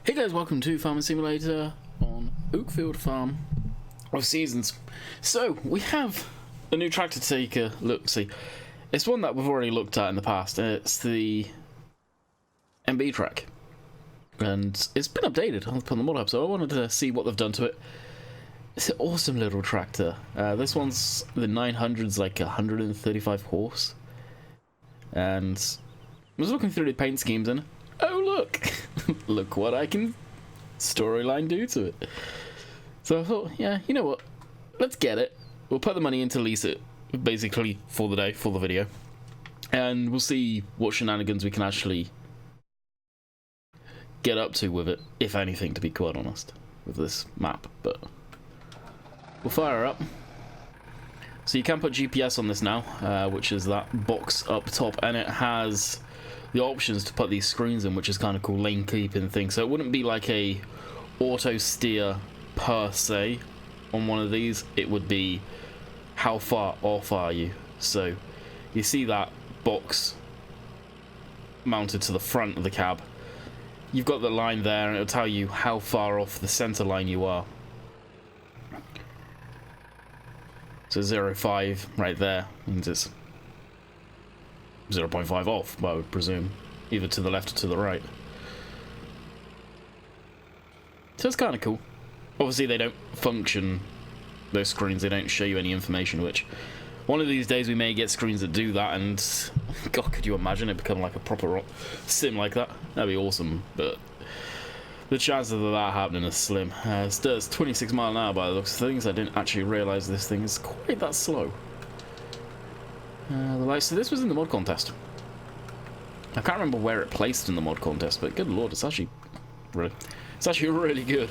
Hey guys, welcome to Farming Simulator on Oakfield Farm of Seasons. So, we have a new tractor to take a look-see. It's one that we've already looked at in the past. It's the MB track. And it's been updated on the mod hub, so I wanted to see what they've done to it. It's an awesome little tractor. This one's the 900's like 135 horse. And I was looking through the paint schemes and oh look! Look what I can storyline do to it. So I thought, yeah, you know what? Let's get it. We'll put the money in to lease it, basically for the day, for the video. And we'll see what shenanigans we can actually get up to with it, if anything, to be quite honest, with this map. But we'll fire up. So you can put GPS on this now, which is that box up top, and it has the options to put these screens in, which is kind of cool, lane keeping thing. So it wouldn't be like a auto steer per se on one of these. It would be how far off are you. So you see that box mounted to the front of the cab. You've got the line there, and it'll tell you how far off the center line you are. So 0.5 right there means it's 0.5 off, I would presume, either to the left or to the right. So it's kind of cool. Obviously they don't function, those screens, they don't show you any information, which one of these days we may get screens that do that, and God, could you imagine it become like a proper sim like that? That'd be awesome, but the chances of that happening are slim. It does 26 miles an hour by the looks of things. I didn't actually realise this thing is quite that slow. The lights. So this was in the mod contest. I can't remember where it placed in the mod contest, but good lord, it's actually really good.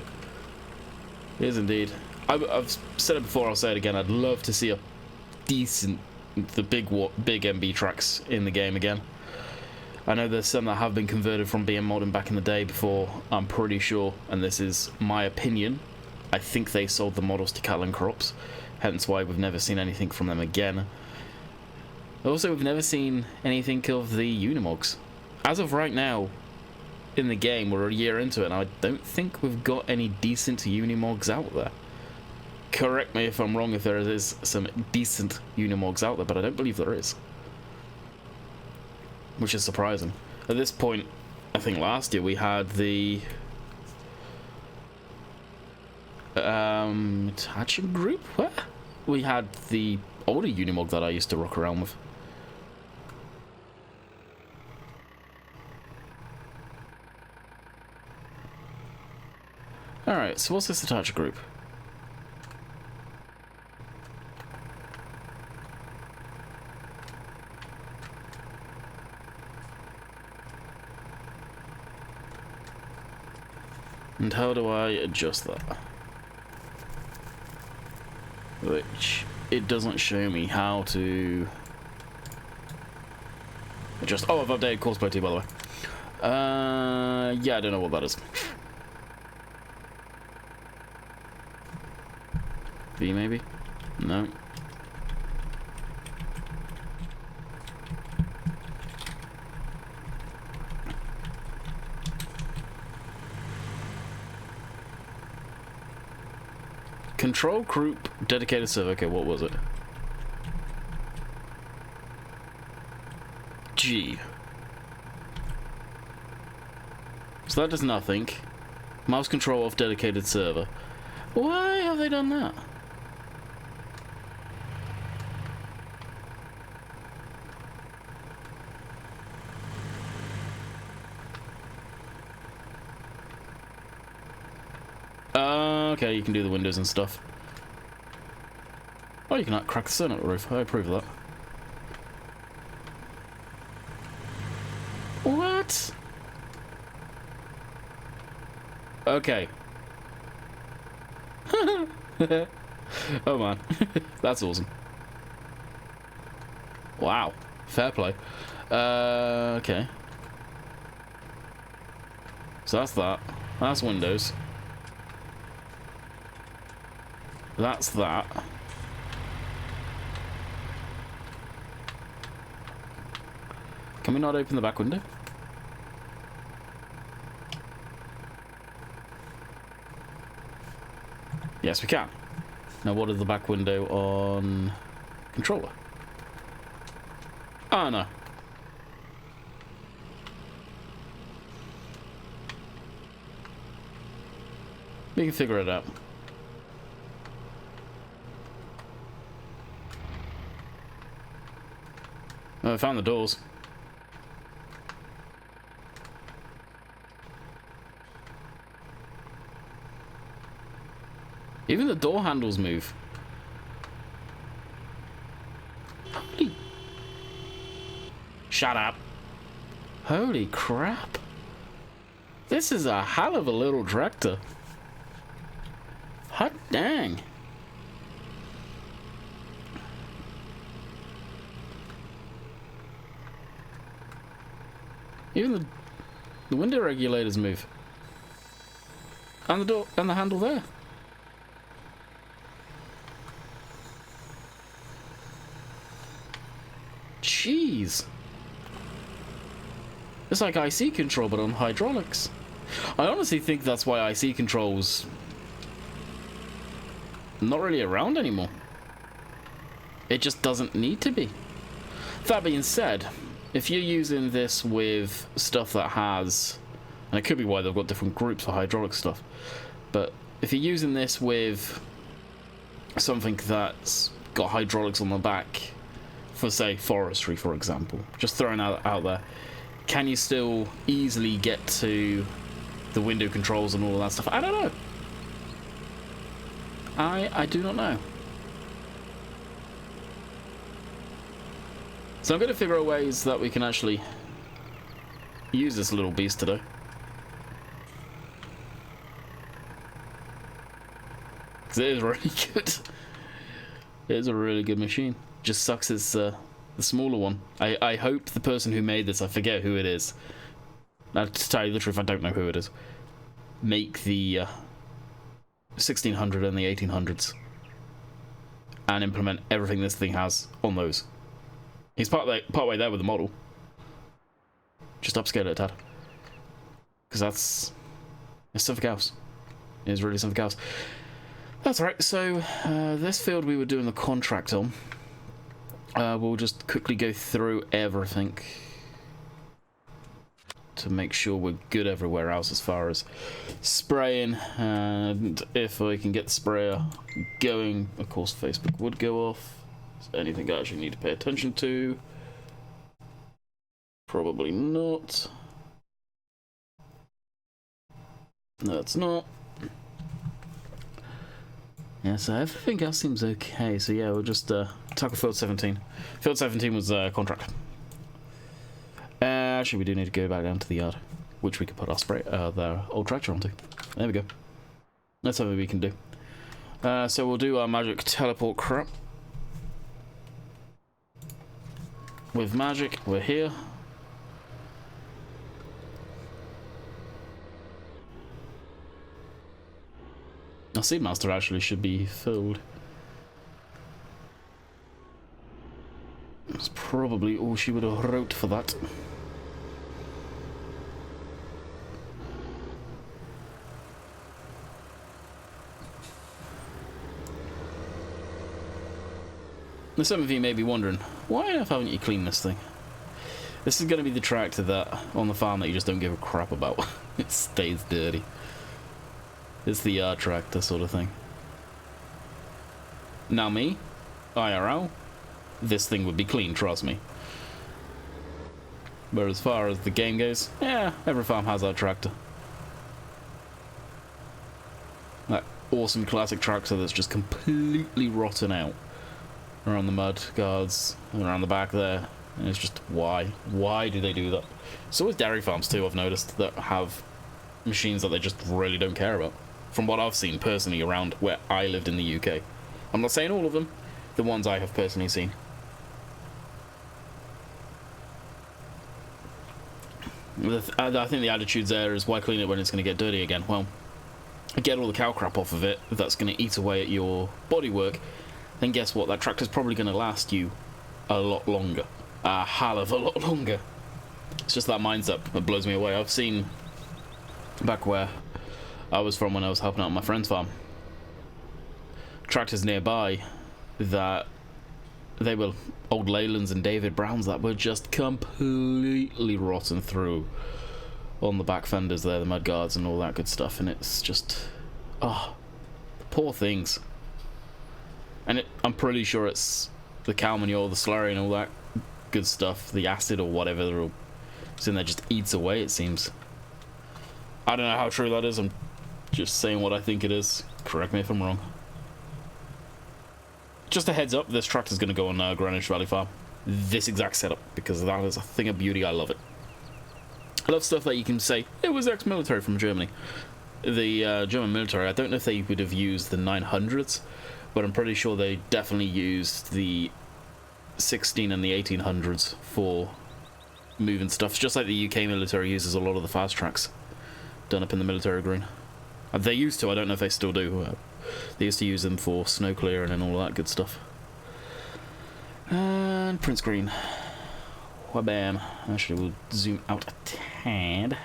It is indeed. I've said it before, I'll say it again. I'd love to see a decent, the big MB tracks in the game again. I know there's some that have been converted from being modern back in the day before, I'm pretty sure, and this is my opinion, I think they sold the models to cattle and crops, hence why we've never seen anything from them again. Also, we've never seen anything of the Unimogs. As of right now, in the game, we're a year into it, and I don't think we've got any decent Unimogs out there. Correct me if I'm wrong, if there is some decent Unimogs out there, but I don't believe there is. Which is surprising. At this point, I think last year we had the attaching group? Where? We had the older Unimog that I used to rock around with. Alright, so what's this attach group? And how do I adjust that? Which, it doesn't show me how to adjust. Oh, I've updated Courseplay 2, by the way. Yeah, I don't know what that is. B, maybe? No. Control group dedicated server. Okay, what was it? G. So that does nothing. Mouse control off dedicated server. Why have they done that? Okay, you can do the windows and stuff. Oh, you can crack the sun at the roof. I approve of that. What? Okay. Oh man, that's awesome. Wow, fair play. Okay. So that's that. That's windows. That's that. Can we not open the back window? Yes, we can. Now, what is the back window on controller? Oh, no. We can figure it out. Oh, I found the doors. Even the door handles move. Holy... Shut up. Holy crap. This is a hell of a little tractor. Hot dang. Even the window regulators move. And the door and the handle there. Jeez. It's like IC control but on hydraulics. I honestly think that's why IC controls not really around anymore. It just doesn't need to be. That being said, if you're using this with stuff that has, and it could be why they've got different groups for hydraulic stuff, but if you're using this with something that's got hydraulics on the back, for say forestry for example, just throwing out there, can you still easily get to the window controls and all of that stuff? I don't know. I do not know. So I'm going to figure out ways that we can actually use this little beast today. Because it is really good. It is a really good machine. Just sucks it's the smaller one. I hope the person who made this, I forget who it is. Now, to tell you the truth, I don't know who it is. Make the 1600 and the 1800s. And implement everything this thing has on those. He's part way there with the model. Just upscale it a tad. Because it's something else. It's really something else. That's right, so this field we were doing the contract on. We'll just quickly go through everything to make sure we're good everywhere else as far as spraying, and if I can get the sprayer going, of course Facebook would go off. Is there anything I actually need to pay attention to? Probably not. No, it's not. Yeah, so everything else seems okay. So yeah, we'll just tackle Field 17. Field 17 was contract. Actually, we do need to go back down to the yard, which we could put our the old tractor onto. There we go. That's something we can do. So we'll do our magic teleport crap. With magic, we're here. Our Seedmaster actually should be filled. That's probably all she would have wrote for that. Now some of you may be wondering, why on earth haven't you cleaned this thing? This is going to be the tractor that on the farm that you just don't give a crap about. It stays dirty. It's the yard tractor sort of thing. Now me, IRL, this thing would be clean, trust me. But as far as the game goes, yeah, every farm has that tractor. That awesome classic tractor that's just completely rotten out. Around the mud guards, and around the back there. And it's just, why? Why do they do that? So with dairy farms too, I've noticed, that have machines that they just really don't care about. From what I've seen personally around where I lived in the UK. I'm not saying all of them, the ones I have personally seen. I think the attitude there is, why clean it when it's going to get dirty again? Well, get all the cow crap off of it, that's going to eat away at your bodywork, then guess what? That tractor's probably going to last you a lot longer. A hell of a lot longer. It's just that mindset that blows me away. I've seen, back where I was from when I was helping out on my friend's farm, tractors nearby that they were old Leylands and David Browns that were just completely rotten through on the back fenders there, the mud guards and all that good stuff, and it's just, oh, poor things. And I'm pretty sure it's the cow manure, the slurry and all that good stuff, the acid or whatever it's in there just eats away, it seems. I don't know how true that is, I'm just saying what I think it is. Correct me if I'm wrong. Just a heads up, this tractor's going to go on Greenwich Valley Farm. This exact setup, because that is a thing of beauty. I love it. I love stuff that you can say, it was ex-military from Germany. The German military, I don't know if they would have used the 900s, but I'm pretty sure they definitely used the 16 and the 1800s for moving stuff. It's just like the UK military uses a lot of the fast tracks done up in the military green. They used to, I don't know if they still do. They used to use them for snow clearing and all that good stuff. And print screen. Whabam. Actually, we'll zoom out a tad.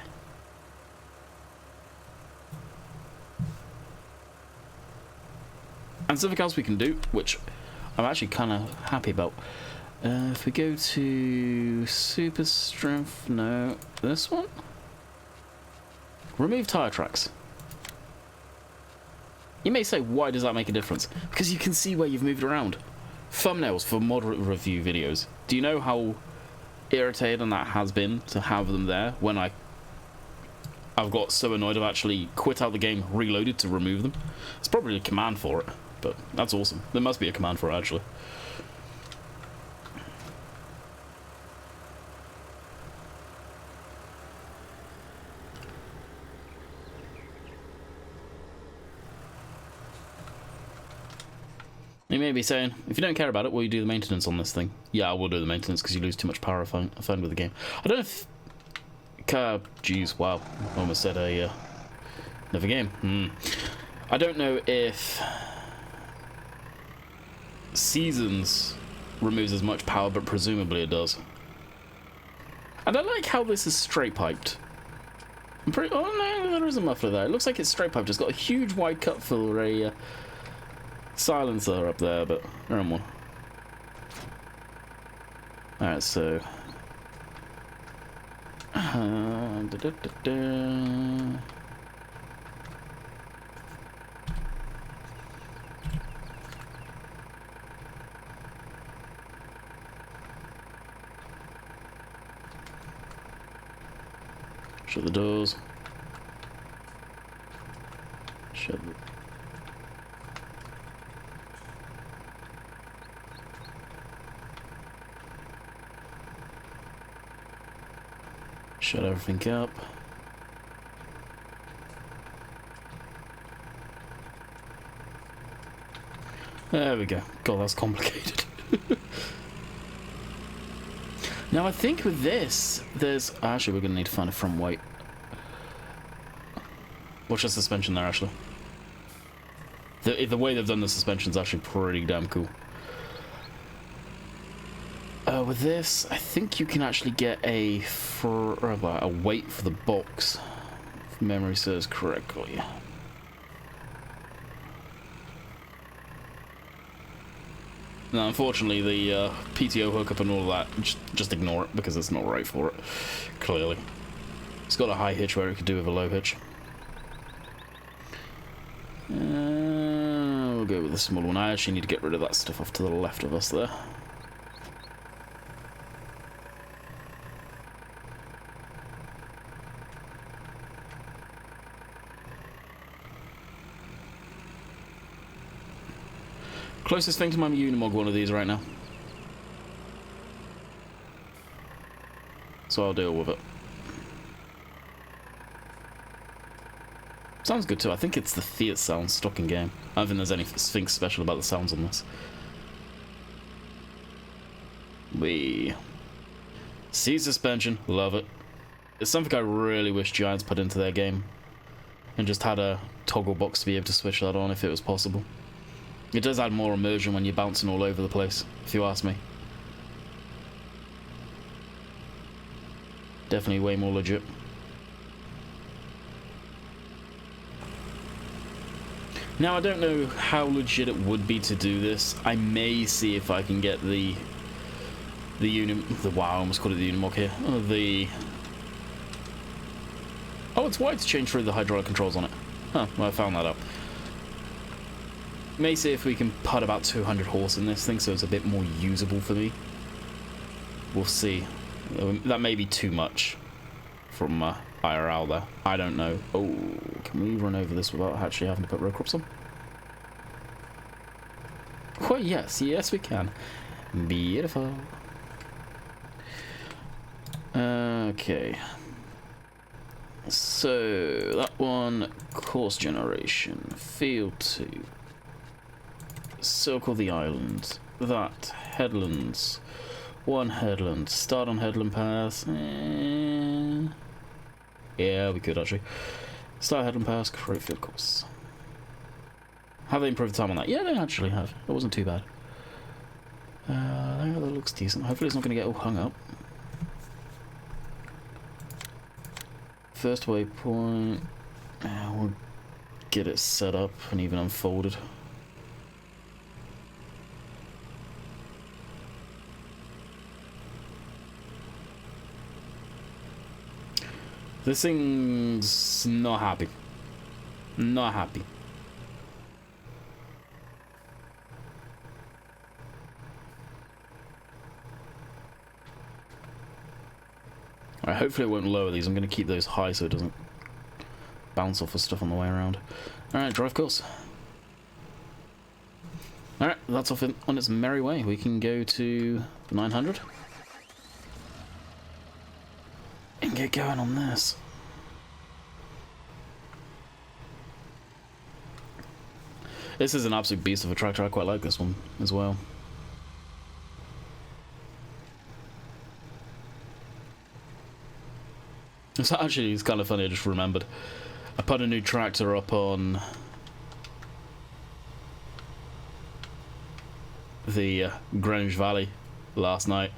And something else we can do, which I'm actually kind of happy about. If we go to super strength, no, this one? Remove tire tracks. You may say, why does that make a difference? Because you can see where you've moved around. Thumbnails for mod review videos. Do you know how irritating that has been to have them there when I've got so annoyed I've actually quit out the game, reloaded to remove them? There's probably a command for it, but that's awesome. There must be a command for it, actually. You may be saying, if you don't care about it, will you do the maintenance on this thing? Yeah, I will do the maintenance because you lose too much power fun with the game. I don't know if... Jeez, wow. I almost said another game. I don't know if Seasons removes as much power, but presumably it does. And I like how this is straight piped. I'm pretty... Oh no, there is a muffler there. It looks like it's straight piped. It's got a huge wide cut for a... silencer up there, but wrong one. Alright, so shut the doors. Shut the... Shut everything up. There we go. God, that's complicated. Now, I think with this, there's... Actually, we're going to need to find a front weight. Watch the suspension there, actually. The way they've done the suspension is actually pretty damn cool. With this, I think you can actually get a weight for the box, if memory serves correctly. Now, unfortunately, the PTO hookup and all that, just ignore it because it's not right for it, clearly. It's got a high hitch where it could do with a low hitch. We'll go with the small one. I actually need to get rid of that stuff off to the left of us there. Closest thing to my Unimog one of these right now. So I'll deal with it. Sounds good too. I think it's the Fiat sound stock in game. I don't think there's anything special about the sounds on this. C suspension, love it. It's something I really wish Giants put into their game. And just had a toggle box to be able to switch that on if it was possible. It does add more immersion when you're bouncing all over the place, if you ask me. Definitely way more legit. Now, I don't know how legit it would be to do this. I may see if I can get the wow, I almost called it the Unimog here. Oh, it's wide to change through the hydraulic controls on it. Huh, well, I found that out. May see if we can put about 200 horse in this thing so it's a bit more usable for me. We'll see. That may be too much from IRL there. I don't know. Oh, can we run over this without actually having to put row crops on? Well, yes, yes we can. Beautiful. Okay. So, that one, course generation, field 2. Circle the island. That, headlands. One headland. Start on headland pass. Yeah, we could actually. Start headland pass, create field course. Have they improved the time on that? Yeah, they actually have. It wasn't too bad. That looks decent. Hopefully it's not going to get all hung up. First waypoint. We'll get it set up and even unfolded. This thing's not happy. Not happy. Alright, hopefully it won't lower these. I'm going to keep those high so it doesn't bounce off of stuff on the way around. Alright, drive course. Alright, that's off on its merry way. We can go to 900. And get going on this. This is an absolute beast of a tractor. I quite like this one as well. It's actually, it's kind of funny, I just remembered. I put a new tractor up on the Greenwich Valley last night.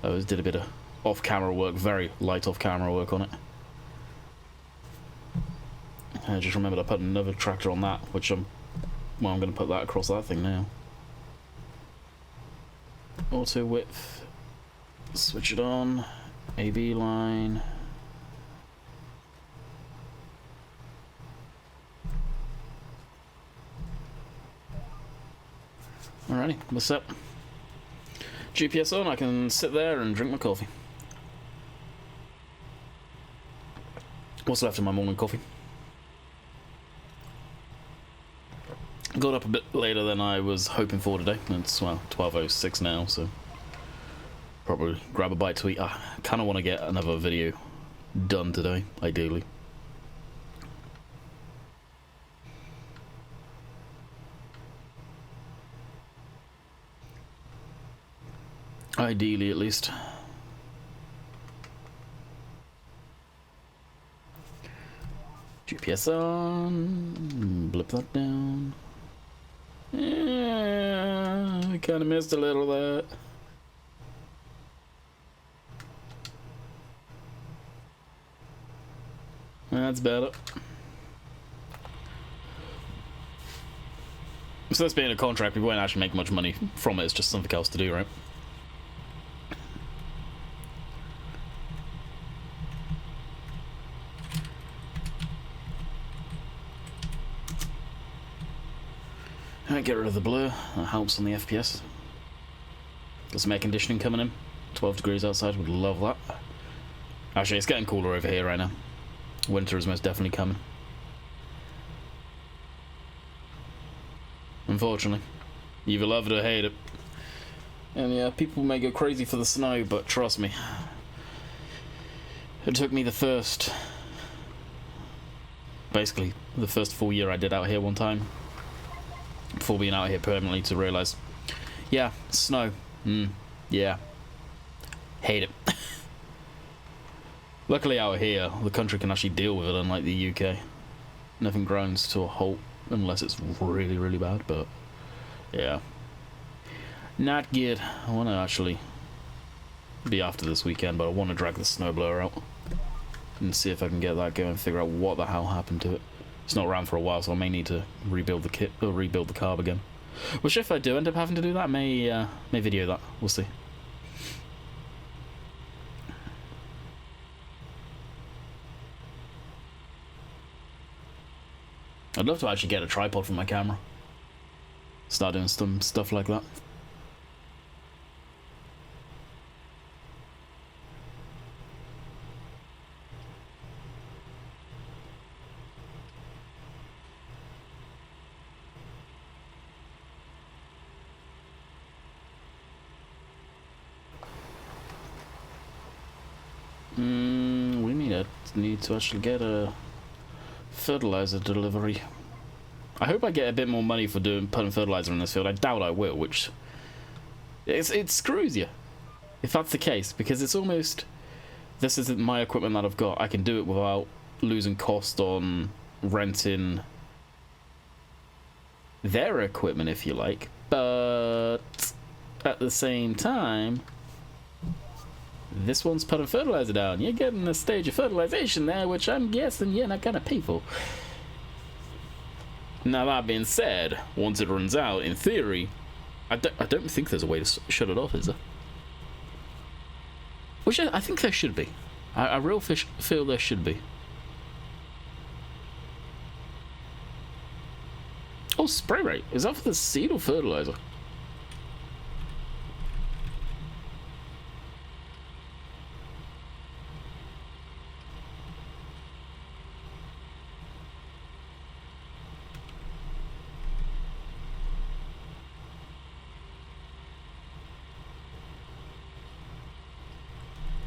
I did a bit of off-camera work, very light off-camera work on it. I just remembered I put another tractor on that, which I'm going to put that across that thing now. Auto width, switch it on, AB line. Alrighty, what's up? GPS on, I can sit there and drink my coffee. What's left of my morning coffee? Got up a bit later than I was hoping for today. It's, well, 12:06 now, so probably grab a bite to eat. I kind of want to get another video done today, ideally. Ideally, at least. GPS on. Blip that down. Yeah, I kind of missed a little of that. That's better. So this being a contract, we won't actually make much money from it. It's just something else to do, right? Get rid of the blur, that helps on the FPS. Got some air conditioning coming in, 12 degrees outside, would love that. Actually, it's getting cooler over here right now. Winter is most definitely coming. Unfortunately. You either love it or hate it. And yeah, people may go crazy for the snow, but trust me. It took me basically the first full year I did out here one time, before being out here permanently, to realise, yeah, snow, yeah, hate it. Luckily out here, the country can actually deal with it, unlike the UK. Nothing grinds to a halt unless it's really, really bad, but yeah. Not good. I want to actually be after this weekend, but I want to drag the snowblower out and see if I can get that going, figure out what the hell happened to it. It's not around for a while, so I may need to rebuild the kit or rebuild the carb again. Which, if I do end up having to do that, may video that. We'll see. I'd love to actually get a tripod for my camera. Start doing some stuff like that. We need to actually get a fertilizer delivery. I hope I get a bit more money for putting fertilizer in this field. I doubt I will, which it screws you if that's the case, because it's almost, this isn't my equipment that I've got. I can do it without losing cost on renting their equipment, if you like, but at the same time, this one's putting fertilizer down. You're getting a stage of fertilization there, which I'm guessing you're not gonna pay for. Now, that being said, once it runs out, in theory, I don't think there's a way to shut it off, is there? Which I think there should be. I real feel there should be. Oh, spray rate. Is that for the seed or fertilizer?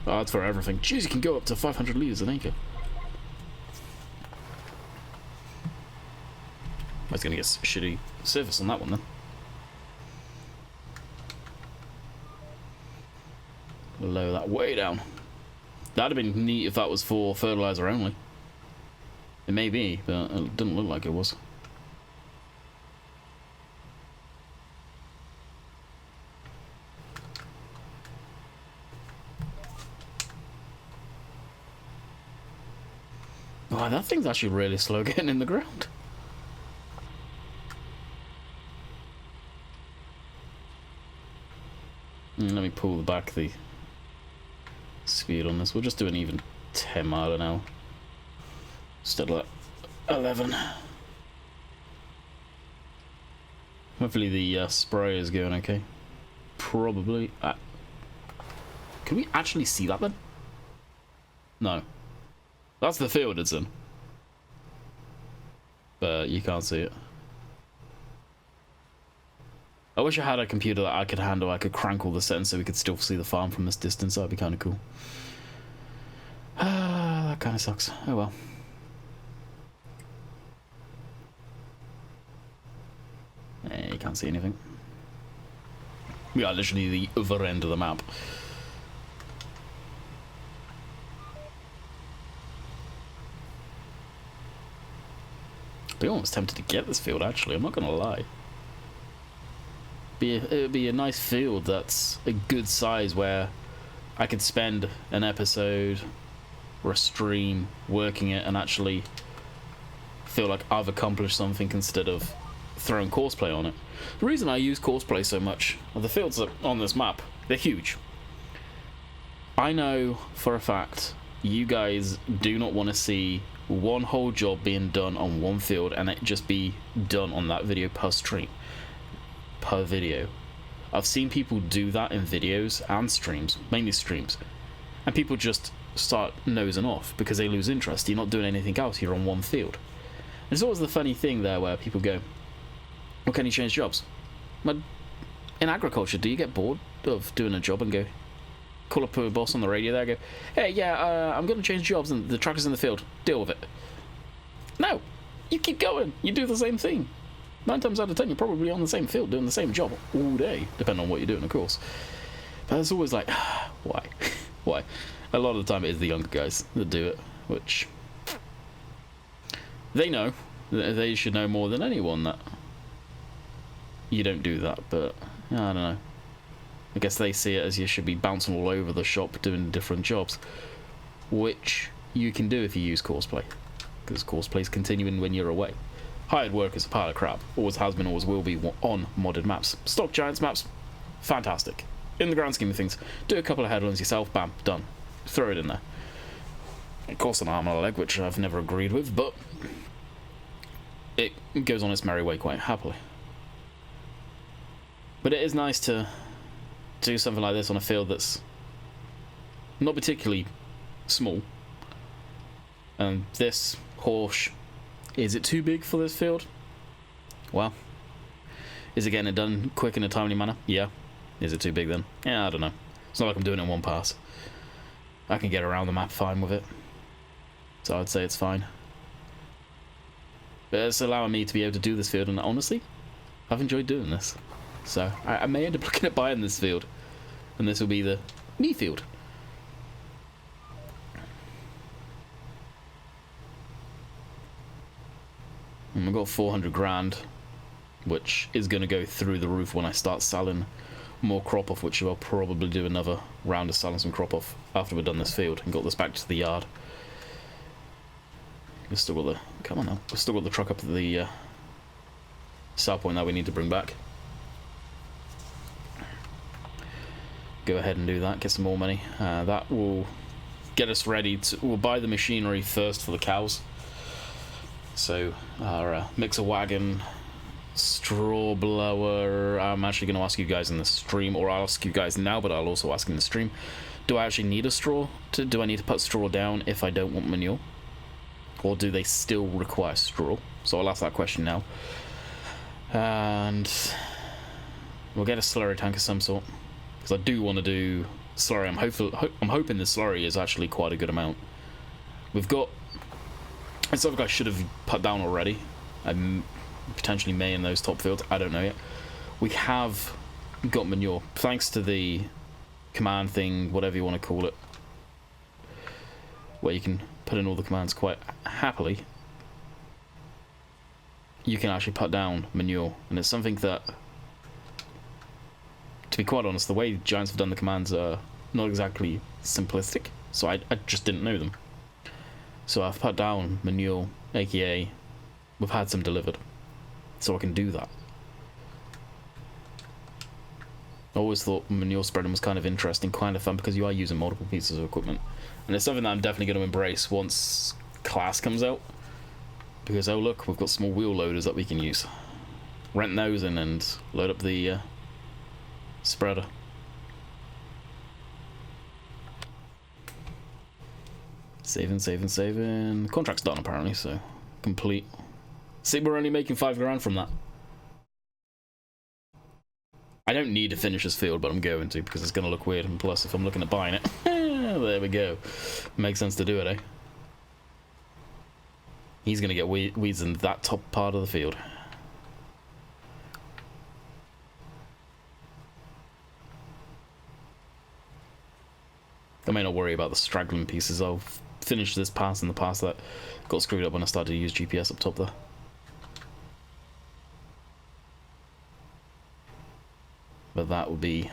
Oh, that's for everything. Jeez, you can go up to 500 litres an acre. I was going to get shitty service on that one then. Lower that way down. That'd have been neat if that was for fertilizer only. It may be, but it didn't look like it was. Oh, that thing's actually really slow getting in the ground. Let me pull back the speed on this. We'll just do an even 10 mile an hour instead of 11. Hopefully the spray is going okay. Probably. Can we actually see that then? No. That's the field it's in. But you can't see it. I wish I had a computer that I could handle. I could crank all the settings so we could still see the farm from this distance. That'd be kind of cool. That kind of sucks. Oh well. You can't see anything. We are literally the other end of the map. I'd be almost tempted to get this field, actually. I'm not going to lie. It would be a nice field that's a good size where I could spend an episode or a stream working it and actually feel like I've accomplished something instead of throwing courseplay on it. The reason I use courseplay so much are the fields on this map. They're huge. I know for a fact you guys do not want to see one whole job being done on one field and it just be done on that video per stream. Per video. I've seen people do that in videos and streams, mainly streams, and people just start nosing off because they lose interest. You're not doing anything else, you're on one field. There's always the funny thing there where people go, well, can you change jobs? But in agriculture, do you get bored of doing a job and go, call up a boss on the radio there, go, hey, yeah, I'm going to change jobs and the tractor's in the field, deal with it. No, you keep going, you do the same thing. 9 times out of 10, you're probably on the same field doing the same job all day, depending on what you're doing, of course. But it's always like, why? Why? A lot of the time it is the younger guys that do it, which they know. They should know more than anyone that you don't do that, but I don't know. I guess they see it as you should be bouncing all over the shop doing different jobs, which you can do if you use courseplay. because course play's continuing when you're away. Hired work is a pile of crap. Always has been, always will be on modded maps. Stock Giants maps, fantastic. In the grand scheme of things, do a couple of headlands yourself, bam, done. Throw it in there. It costs an arm and a leg, which I've never agreed with, but it goes on its merry way quite happily. But it is nice to do something like this on a field that's not particularly small. And this horse, is it too big for this field? Well, is it getting it done quick in a timely manner? Yeah. Is it too big then? Yeah, I don't know. It's not like I'm doing it in one pass. I can get around the map fine with it. So I'd say it's fine. But it's allowing me to be able to do this field, and honestly, I've enjoyed doing this. So I may end up looking at buying this field. And this will be the me field. And we've got 400 grand, which is going to go through the roof when I start selling more crop off, which I'll probably do another round of selling some crop off after we've done this field and got this back to the yard. We've still got the, come on now, we've still got the truck up at the sell point that we need to bring back. Go ahead and do that, get some more money. That will get us ready to, we'll buy the machinery first for the cows. So our mixer wagon, straw blower, I'm actually going to ask you guys in the stream, or I'll ask you guys now, but I'll also ask in the stream, do I actually need a straw? Do I need to put straw down if I don't want manure? Or do they still require straw? So I'll ask that question now. And we'll get a slurry tank of some sort, because I do want to do slurry. I'm hoping the slurry is actually quite a good amount. We've got, it's something I should have put down already. I potentially may in those top fields, I don't know yet. We have got manure, thanks to the command thing, whatever you want to call it, where you can put in all the commands quite happily. You can actually put down manure, and it's something that, to be quite honest, the way Giants have done the commands are not exactly simplistic, so I just didn't know them. So I've put down manure, aka we've had some delivered, so I can do that. I always thought manure spreading was kind of interesting, kind of fun, because you are using multiple pieces of equipment, and it's something that I'm definitely going to embrace once class comes out, because oh look, we've got small wheel loaders that we can use. Rent those in and load up the spreader. Saving. Contract's done apparently, so complete. See, we're only making 5 grand from that. I don't need to finish this field, but I'm going to, because it's going to look weird, and plus if I'm looking at buying it, there we go. Makes sense to do it, eh? He's going to get weeds in that top part of the field. I may not worry about the straggling pieces. I'll finish this pass and the pass that got screwed up when I started to use GPS up top there. But that would be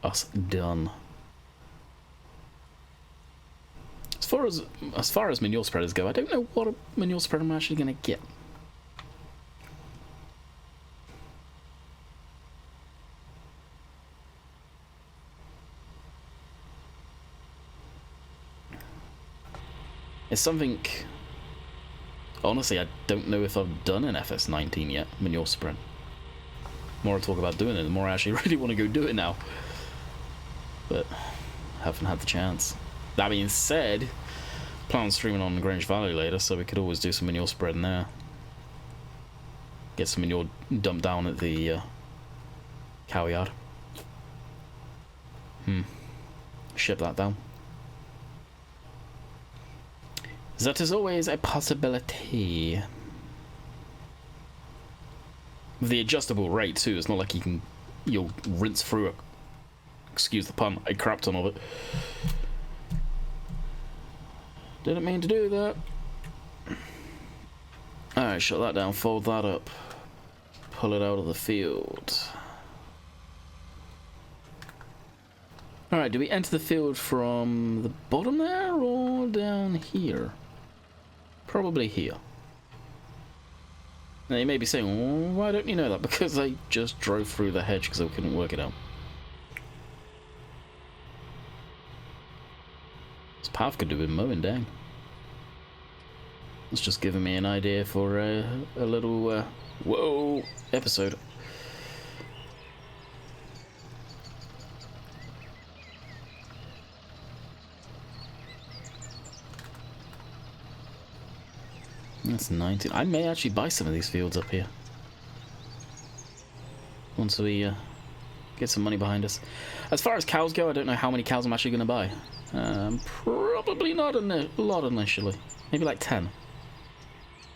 us done. As far as manure spreaders go, I don't know what a manure spreader I'm actually going to get. It's something, honestly, I don't know if I've done an FS19 yet, manure spread. The more I talk about doing it, the more I actually really want to go do it now. But haven't had the chance. That being said, plan on streaming on Grange Valley later, so we could always do some manure spreading there. Get some manure dumped down at the cow yard. Ship that down. That is always a possibility. With the adjustable rate too, it's not like you'll rinse through it. Excuse the pun, a crap ton of it. Didn't mean to do that. Alright, shut that down, fold that up. Pull it out of the field. Alright, do we enter the field from the bottom there or down here? Probably here. Now you may be saying, well, why don't you know that? Because I just drove through the hedge because I couldn't work it out. This path could have been mowing down. It's just giving me an idea for a little, whoa, episode. That's 19. I may actually buy some of these fields up here. Once we get some money behind us. As far as cows go, I don't know how many cows I'm actually going to buy. Probably not a lot initially. Maybe like 10.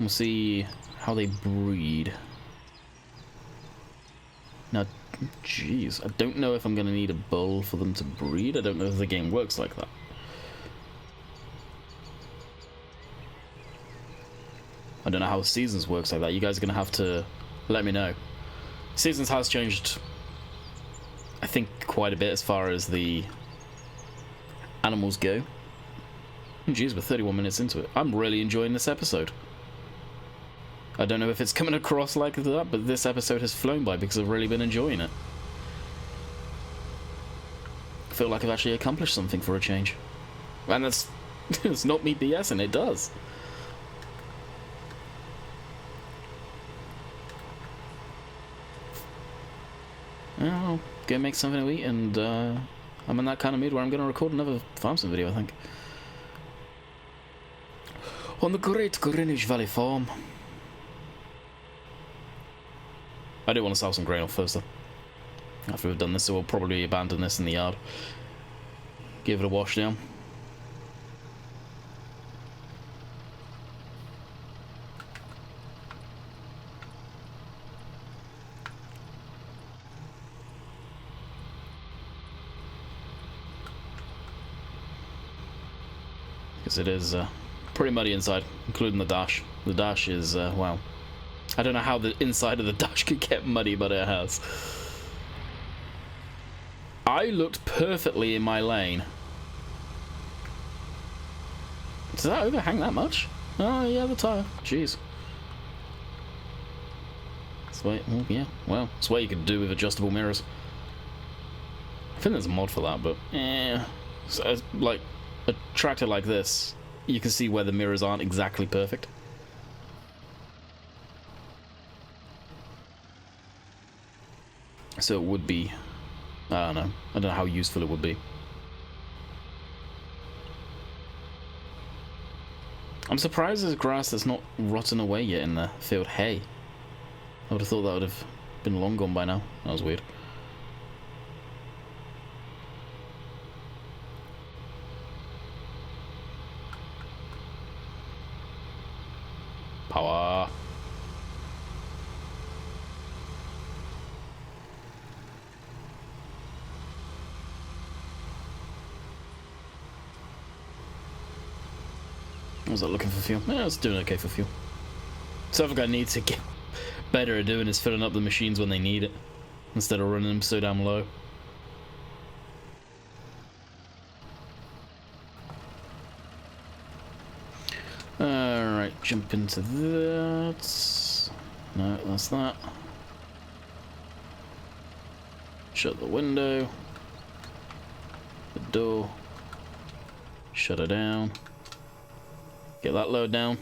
We'll see how they breed. Now, jeez, I don't know if I'm going to need a bull for them to breed. I don't know if the game works like that. I don't know how Seasons works like that. You guys are going to have to let me know. Seasons has changed, I think, quite a bit as far as the animals go. Jeez, we're 31 minutes into it. I'm really enjoying this episode. I don't know if it's coming across like that, but this episode has flown by because I've really been enjoying it. I feel like I've actually accomplished something for a change. And that's it's not me BSing, it does. I'll go make something to eat, and I'm in that kind of mood where I'm going to record another farm sim video, I think. On the Great Greenwich Valley Farm. I do want to sell some grain off first, though. After we've done this, so we'll probably abandon this in the yard. Give it a wash down. Because it is pretty muddy inside, including the dash. The dash is, wow. I don't know how the inside of the dash could get muddy, but it has. I looked perfectly in my lane. Does that overhang that much? Oh, yeah, the tyre. Jeez. That's what, well, yeah, well, that's what you could do with adjustable mirrors. I think there's a mod for that, but, yeah. So, like, a tractor like this, you can see where the mirrors aren't exactly perfect. So it would be, I don't know how useful it would be. I'm surprised there's grass that's not rotten away yet in the field hay. I would have thought that would have been long gone by now. That was weird. Power. Was I looking for fuel? Yeah, I was doing okay for fuel. Something I need to get better at doing is filling up the machines when they need it, instead of running them so damn low. Alright, jump into that. No, that's that. Shut the window. The door. Shut her down. Get that load down.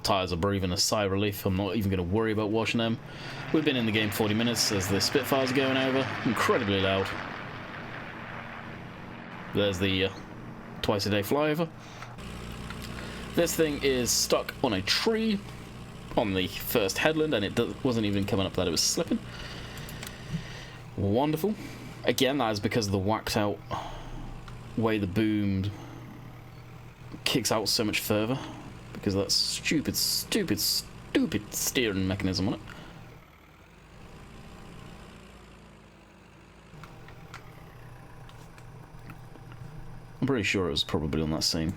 Tires are breathing a sigh of relief. I'm not even going to worry about washing them. We've been in the game 40 minutes as the Spitfires are going over. Incredibly loud. There's the twice a day flyover. This thing is stuck on a tree on the first headland, and it wasn't even coming up that it was slipping. Wonderful. Again, that is because of the whacked out way the boom kicks out so much further, because of that stupid steering mechanism on it. I'm pretty sure it was probably on that same.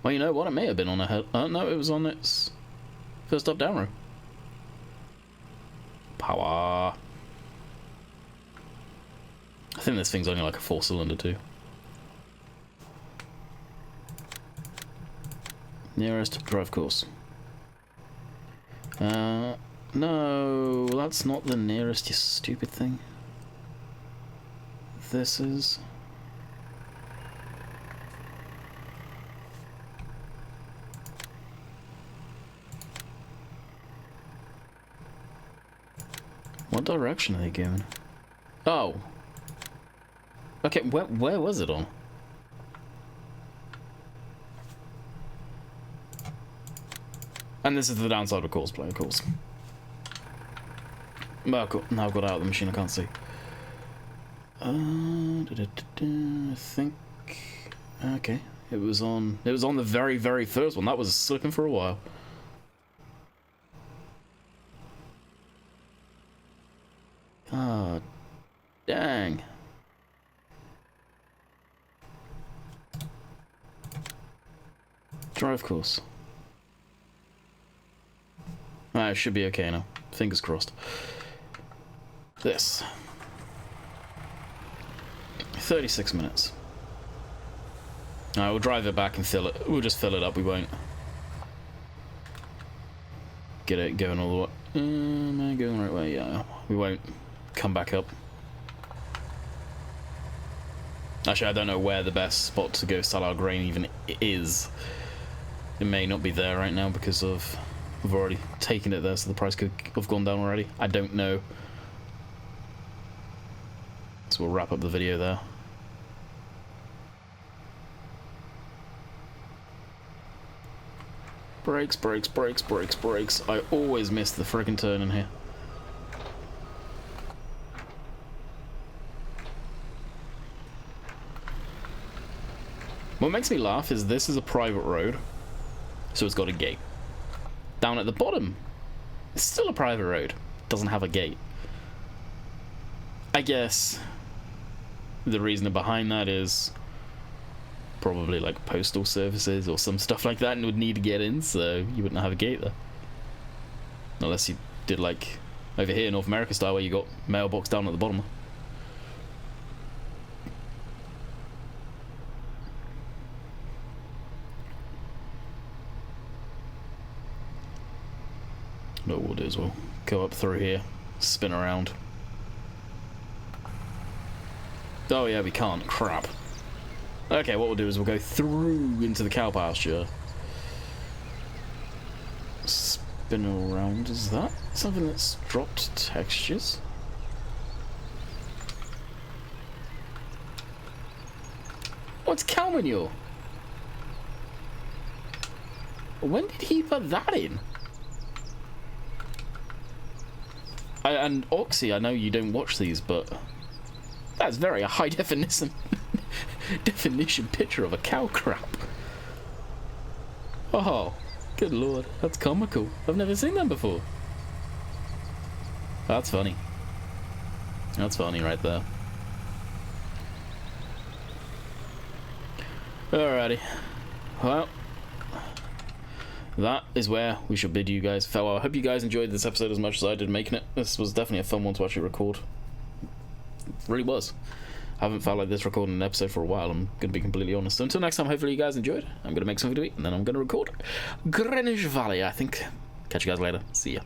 Well, you know what? It may have been on a head. No, it was on its first up down row. Power. I think this thing's only like a 4-cylinder too. Nearest drive course. No, that's not the nearest, you stupid thing. This is... What direction are they going? Oh. Okay, where was it on? And this is the downside of cosplay, of course. Well, cool. Now I've got out of the machine, I can't see. I think... Okay. It was on the very, very first one. That was slipping for a while. Ah, dang. Drive course. It should be okay now. Fingers crossed. This. 36 minutes. Alright, we'll drive it back and fill it. We'll just fill it up. We won't get it going all the way. Am I going the right way? Yeah. We won't come back up. Actually, I don't know where the best spot to go sell our grain even is. It may not be there right now because of... We've already taken it there, so the price could have gone down already. I don't know. So we'll wrap up the video there. Brakes, brakes, brakes, brakes, brakes. I always miss the friggin' turn in here. What makes me laugh is this is a private road, so it's got a gate. Down at the bottom, it's still a private road. Doesn't have a gate. I guess the reason behind that is probably like postal services or some stuff like that and would need to get in, so you wouldn't have a gate there. Unless you did like over here in North America style where you got mailbox down at the bottom. What we'll do is we'll go up through here, spin around. Oh yeah, we can't. Crap. Okay, what we'll do is we'll go through into the cow pasture. Spin around. Is that something that's dropped textures? What's cow manure? When did he put that in? And Oxy, I know you don't watch these, but that's very a high definition picture of a cow crap. Oh, good lord, that's comical. I've never seen that before. That's funny. That's funny right there. Alrighty. Well, that is where we shall bid you guys farewell. I hope you guys enjoyed this episode as much as I did making it. This was definitely a fun one to actually record. It really was. I haven't felt like this recording an episode for a while, I'm going to be completely honest. So until next time, hopefully you guys enjoyed. I'm going to make something to eat, and then I'm going to record Greenwich Valley, I think. Catch you guys later. See ya.